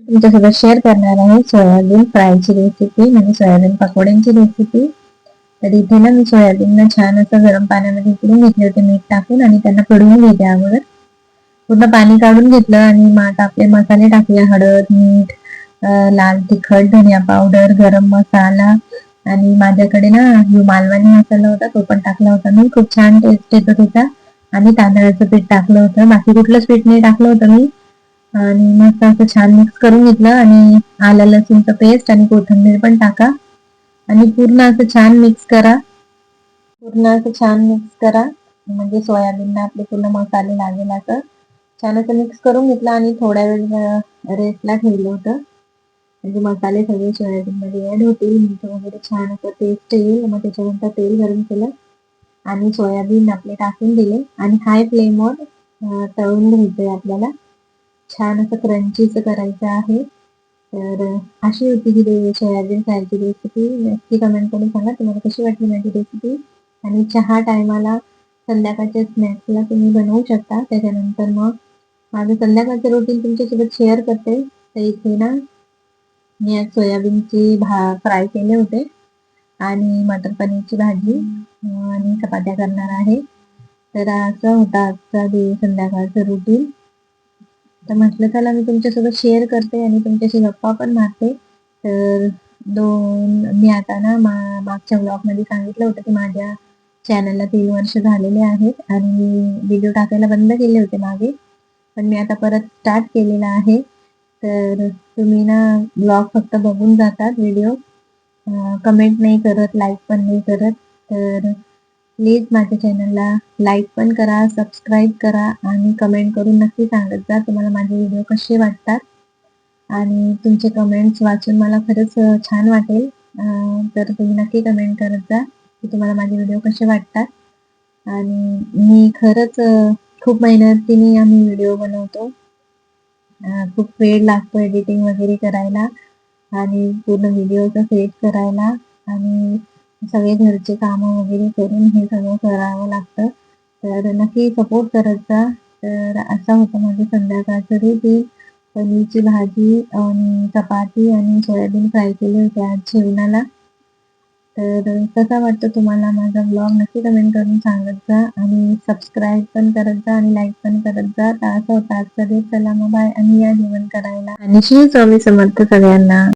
तुमच्यासोबत शेअर करणार आहे सोयाबीन फ्रायची रेसिपी, म्हणजे सोयाबीन पकोड्यांची रेसिपी. तर इथे ना मी सोयाबीनला छान असं गरम पाण्यामध्ये उकळून घेतले होते मीठ टाकून, आणि त्यांना कढवून घेते अगोदर. पूर्ण पाणी काढून घेतलं आणि आपले मसाले टाकले, हळद, मीठ, लाल तिखट, धनिया पावडर, गरम मसाला, आणि माझ्याकडे ना मालवणी मसाला होता, तो पण टाकला होता मी. खूप छान टेस्ट येतो त्याचा. आणि तांदळाचं पीठ टाकलं होतं, बाकी कुठलंच पीठ नाही टाकलं होतं मी. आणि मस्त असं छान मिक्स करून घेतलं, आणि आलं लसूणचं पेस्ट आणि कोथिंबीर पण टाका, आणि पूर्ण असं छान मिक्स करा. म्हणजे सोयाबीनला आपले पूर्ण मसाले लागेल असं छान असं मिक्स करून घेतलं, आणि थोड्या वेळ रेस्टला ठेवलं होतं, म्हणजे मसाले सगळे सोयाबीन मध्ये ऍड होतील, मीठ वगैरे छान असं टेस्ट येईल. मग त्याच्यानंतर तेल गरम केलं आणि सोयाबीन आपले टाकून दिले, आणि हाय फ्लेमवर तळून घ्यायचंय आपल्याला. छान असं क्रंचीचं करायचं आहे. तर अशी होती ही सोयाबीन फ्रायची रेसिपी. नक्की कमेंट करून सांगा तुम्हाला कशी वाटली माझी रेसिपी. आणि चहा टायमाला, संध्याकाळच्या स्नॅक्सला तुम्ही बनवू शकता. त्याच्यानंतर मग माझं संध्याकाळचं रुटीन तुमच्यासोबत शेअर करते. तर इथे ना मी आज सोयाबीनची फ्राय केले होते, आणि मटर पनीरची भाजी आणि चपात्या करणार आहे. तर असं होतं आजचा संध्याकाळचं रुटीन. तर म्हटलं चला मी तुमच्यासोबत शेअर करते आणि तुमच्याशी गप्पा पण मारते. तर मी आता ना मागच्या ब्लॉगमध्ये सांगितलं होतं की माझ्या चॅनलला 3 वर्ष झालेले आहेत, आणि मी व्हिडिओ टाकायला बंद केले होते मागे, पण मी आता परत स्टार्ट केलेला आहे. तर तुम्ही ना ब्लॉग फक्त बघून जातात, व्हिडिओ कमेंट नाही करत, लाईक पण नाही करत. तर प्लीज माझ्या चॅनलला लाईक पण करा, सबस्क्राईब करा, आणि कमेंट करून नक्की सांगत जा तुम्हाला माझे व्हिडिओ कसे वाटतात. आणि तुमचे कमेंट्स वाचून मला खरंच छान वाटेल. तर तुम्ही नक्की कमेंट करत जा की तुम्हाला माझे व्हिडिओ कसे वाटतात. आणि मी खरंच खूप मेहनतीने आम्ही व्हिडिओ बनवतो. खूप वेळ लागतो एडिटिंग वगैरे करायला, आणि पूर्ण व्हिडिओचा सेट करायला, आणि सगळे घरचे कामं वगैरे करून हे सगळं करावं लागतं. तर नक्की सपोर्ट करत जा. तर असं होतं माझं संध्याकाळचं रुटीन. पनीरची भाजी आणि चपाती आणि सोयाबीन फ्राय केले होते आज जेवणाला. तर कसा वाटतो तुम्हाला माझा ब्लॉग नक्की कमेंट करून सांगत जा, आणि सबस्क्राईब पण करत जा आणि लाईक पण करत जा. तर असं होतं आजचा दिवस. चला मग बाय, आणि या जेवण करायला. आणि श्री स्वामी समर्थ सगळ्यांना.